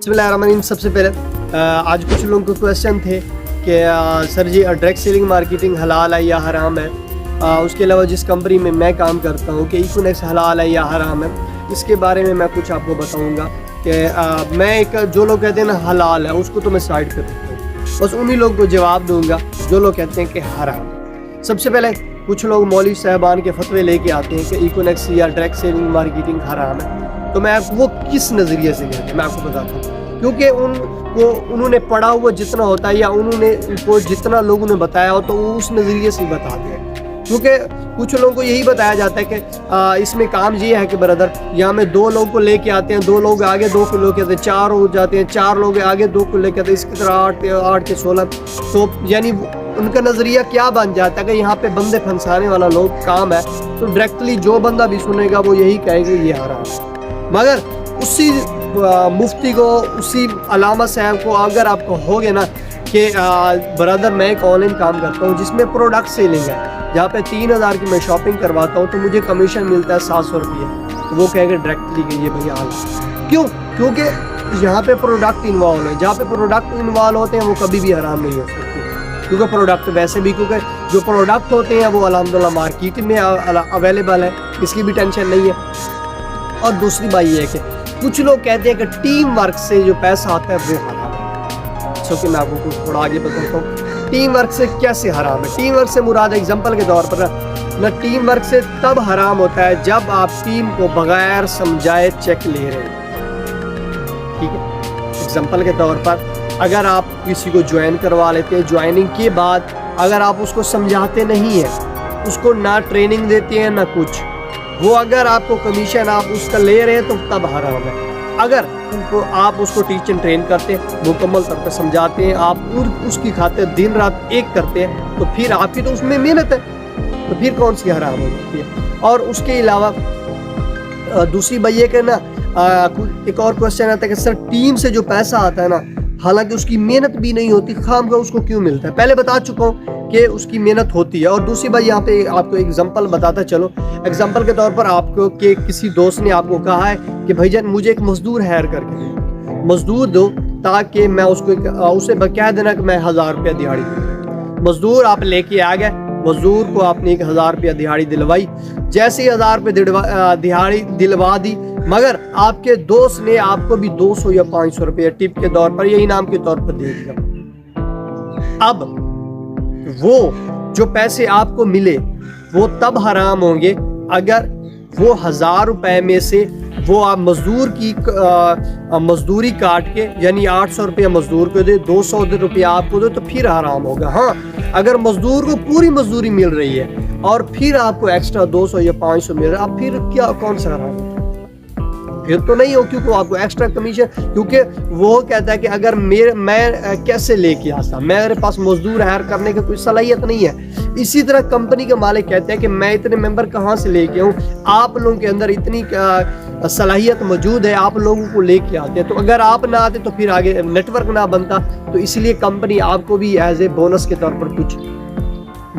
बिस्मिल्लाहिर्रहमानिर्रहीम। सबसे पहले आज कुछ लोगों को क्वेश्चन थे कि सर जी डायरेक्ट सेलिंग मार्केटिंग हलाल है या हराम है। उसके अलावा जिस कंपनी में मैं काम करता हूँ कि इकोनेक्स हलाल है या हराम है, इसके बारे में मैं कुछ आपको बताऊँगा कि मैं एक जो लोग कहते हैं ना हलाल है उसको तो मैं साइड कर देता हूँ, बस उन्हीं लोगों को जवाब दूँगा जो लोग कहते हैं कि हराम। सबसे पहले कुछ लोग मौलवी साहबान के फतवे लेके आते हैं कि इकोनेक्स या डायरेक्ट सेलिंग मार्केटिंग हराम है, तो मैं आपको वो किस नज़रिए से कहते हैं मैं आपको बताता हूँ। क्योंकि उन्होंने पढ़ा हुआ जितना होता है या उनको जितना लोगों ने बताया हो तो वो उस नज़रिए से बताते हैं। क्योंकि कुछ लोगों को यही बताया जाता है कि इसमें काम ये है कि ब्रदर यहाँ में 2 लोगों को लेके आते हैं, 2 लोग आगे 2 को लेके आते हैं, 4 हो जाते हैं, 4 लोग आगे 2 को लेके आते हैं, इसकी तरह 8 के 16। तो यानी उनका नज़रिया क्या बन जाता है कि यहाँ पे बंदे फंसाने वाला लोग काम है, तो डायरेक्टली जो बंदा भी सुनेगा वो यही कहेगा ये हराम है। मगर उसी मुफ्ती को, उसी अलामा साहब को अगर आप कहोगे ना कि ब्रदर मैं एक ऑनलाइन काम करता हूँ जिसमें प्रोडक्ट सेलिंग है, जहाँ पे 3000 की मैं शॉपिंग करवाता हूँ तो मुझे कमीशन मिलता है 700 रुपये, तो वो कहेगा डायरेक्टली कि ये भैया हाल क्यों? क्योंकि यहाँ पे प्रोडक्ट इन्वॉल्व है, जहाँ पे प्रोडक्ट इन्वॉल्व होते हैं वो कभी भी हराम नहीं हो सकते। क्योंकि प्रोडक्ट वैसे भी, क्योंकि जो प्रोडक्ट होते हैं वो अल्हम्दुलिल्लाह मार्केट में अवेलेबल है, इसकी भी टेंशन नहीं है। और दूसरी बात ये है कि कुछ लोग कहते हैं कि टीम वर्क से जो पैसा आता है वो हराम है। सो कि मैं आपको कुछ थोड़ा आगे बताता हूँ टीम वर्क से कैसे हराम है। टीम वर्क से मुराद एग्जांपल के तौर पर ना टीम वर्क से तब हराम होता है जब आप टीम को बगैर समझाए चेक ले रहे हैं। ठीक है, एग्जांपल के तौर पर अगर आप किसी को ज्वाइन करवा लेते हैं, ज्वाइनिंग के बाद अगर आप उसको समझाते नहीं हैं, उसको ना ट्रेनिंग देते हैं ना कुछ, वो अगर आपको कमीशन आप उसका ले रहे हैं तो तब हराम है। अगर आप उसको टीच एंड ट्रेन करते हैं, मुकम्मल तौर पर समझाते हैं, आप उसकी खातिर दिन रात एक करते हैं, तो फिर आपकी तो उसमें मेहनत है, तो फिर कौन सी हराम हो जाती है। और उसके अलावा दूसरी बात ये कि ना एक और क्वेश्चन आता है कि सर टीम से जो पैसा आता है ना, हालांकि उसकी मेहनत भी नहीं होती, खाम का उसको क्यों मिलता है। पहले बता चुका हूँ कि उसकी मेहनत होती है। और दूसरी बात यहाँ पे आपको एग्जांपल बताता चलो। एग्जांपल के तौर पर आपको कि किसी दोस्त ने आपको कहा है कि भाईजान मुझे एक मजदूर हायर करके दो, मजदूर दो ताकि मैं उसको उसे कह देना कि मैं 1000 रुपया दिहाड़ी दूँ। मजदूर आप लेके आ गए, मजदूर को आपने 1000 रुपया दिहाड़ी दिलवाई, जैसे ही 1000 रुपये दिहाड़ी दिलवा दी, मगर आपके दोस्त ने आपको भी 200 या 500 रुपये टिप के तौर पर या इनाम के तौर पर दे दिया। अब वो जो पैसे आपको मिले वो तब हराम होंगे अगर वो 1000 रुपए में से वो आप मजदूर की मजदूरी काट के, यानी 800 रुपया मजदूर को दे, 200 रुपया आपको दे, तो फिर हराम होगा। हाँ, अगर मजदूर को पूरी मजदूरी मिल रही है और फिर आपको एक्स्ट्रा 200 या 500 मिल रहा है, अब फिर क्या कौन सा हराम है? फिर तो नहीं हो, क्योंकि आपको एक्स्ट्रा कमीशन, क्योंकि वो कहता है कि अगर मैं कैसे लेके आता, मेरे पास मजदूर हायर करने की कोई सलाहियत नहीं है। इसी तरह कंपनी के मालिक कहते हैं कि मैं इतने मेंबर कहाँ से लेके आऊँ, आप लोगों के अंदर इतनी सलाहियत मौजूद है, आप लोगों को लेके आते हैं, तो अगर आप ना आते तो फिर आगे नेटवर्क ना बनता, तो इसलिए कंपनी आपको भी एज ए बोनस के तौर पर कुछ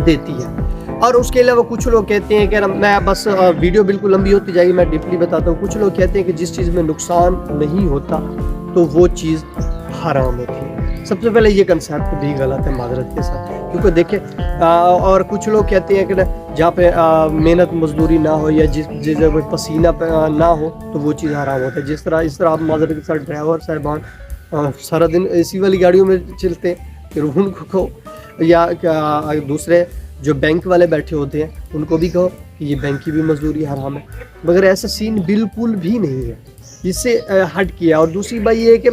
देती है। और उसके अलावा कुछ लोग कहते हैं कि मैं बस वीडियो बिल्कुल लंबी होती जाएगी, मैं डीपली बताता हूँ। कुछ लोग कहते हैं कि जिस चीज़ में नुकसान नहीं होता तो वो चीज़ हराम होती है। सबसे पहले ये कंसेप्ट भी गलत है माजरत के साथ, क्योंकि देखें और कुछ लोग कहते हैं कि जहाँ पे मेहनत मजदूरी ना हो या जिस जगह पे पसीना ना हो तो वो चीज़ हराम होता है। इस तरह आप माजरत के साथ ड्राइवर साहबान सारा दिन एसी वाली गाड़ियों में चलते हैं, फिर उनको या दूसरे जो बैंक वाले बैठे होते हैं उनको भी कहो कि ये बैंक की भी मजदूरी हराम है, मगर ऐसा सीन बिल्कुल भी नहीं है, इससे हट किया। और दूसरी बात ये है कि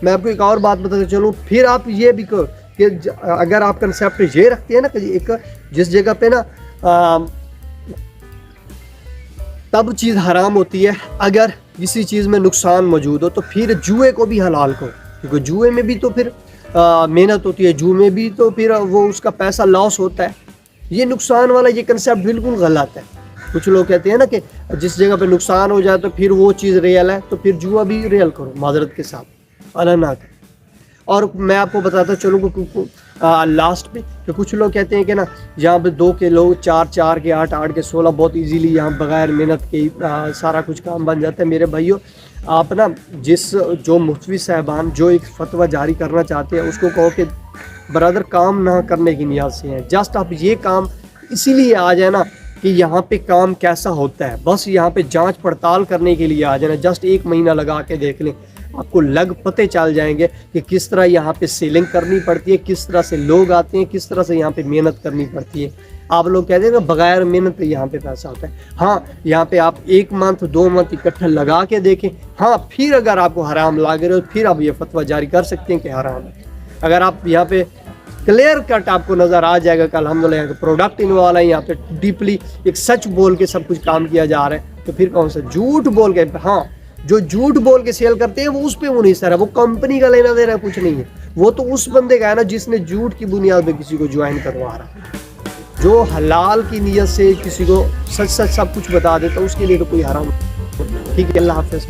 मैं आपको एक और बात बताता चलूँ, फिर आप ये भी कहो कि अगर आप कंसेप्ट ये रखते हैं ना कि एक जिस जगह पे ना तब चीज़ हराम होती है अगर किसी चीज़ में नुकसान मौजूद हो, तो फिर जुए को भी हलाल करो, क्योंकि जुए में भी तो फिर मेहनत होती है, जुए में भी तो फिर वो उसका पैसा लॉस होता है। ये नुकसान वाला ये कंसेप्ट बिल्कुल गलत है। कुछ लोग कहते हैं ना कि जिस जगह पे नुकसान हो जाए तो फिर वो चीज़ रियल है, तो फिर जुआ भी रियल करो माजरत के साथ, अला ना करो। और मैं आपको बताता चलूँ लास्ट पे कि कुछ लोग कहते हैं कि ना यहाँ पे 2 के लोग 4, 4 के 8, 8 के 16 बहुत इजीली यहाँ बगैर मेहनत के सारा कुछ काम बन जाता है। मेरे भाइयों آپ نا جو مفتوی صاحبان جو ایک فتویٰ جاری کرنا چاہتے ہیں اس کو کہو کہ برادر کام نہ کرنے کی نیت سے ہیں، جسٹ آپ یہ کام اسی لیے آ جائے نا کہ یہاں پہ کام کیسا ہوتا ہے، بس یہاں پہ جانچ پڑتال کرنے کے لیے آ جائے نا، جسٹ 1 مہینہ لگا کے دیکھ لیں، آپ کو پتے چل جائیں گے کہ کس طرح یہاں پہ سیلنگ کرنی پڑتی ہے، کس طرح سے لوگ آتے ہیں، کس طرح سے یہاں پہ محنت کرنی پڑتی ہے۔ آپ لوگ کہتے ہیں نا بغیر محنت یہاں پہ پیسہ ہوتا ہے، ہاں یہاں پہ آپ 1 منتھ 2 منتھ اکٹھا لگا کے دیکھیں، ہاں پھر اگر آپ کو حرام لگ رہے ہو پھر آپ یہ فتویٰ جاری کر سکتے ہیں کہ حرام ہے۔ اگر آپ یہاں پہ کلیئر کٹ آپ کو نظر آ جائے گا کہ الحمدللہ یہاں کا پروڈکٹ انوالو ہے، یہاں پہ ڈیپلی ایک سچ بول کے سب کچھ کام کیا جا رہا ہے، تو پھر کون سا جھوٹ بول کے، ہاں جو جھوٹ بول کے سیل کرتے ہیں وہ اس پہ وہ نہیں سر ہے، وہ کمپنی کا لینا دینا کچھ نہیں ہے، وہ تو اس بندے کا ہے نا جس نے جھوٹ کی بنیاد پہ کسی کو جوائن کروا رہا ہے۔ جو حلال کی نیت سے کسی کو سچ سب کچھ بتا دیتا اس کے لیے تو کوئی حرام۔ ٹھیک ہے، اللہ حافظ۔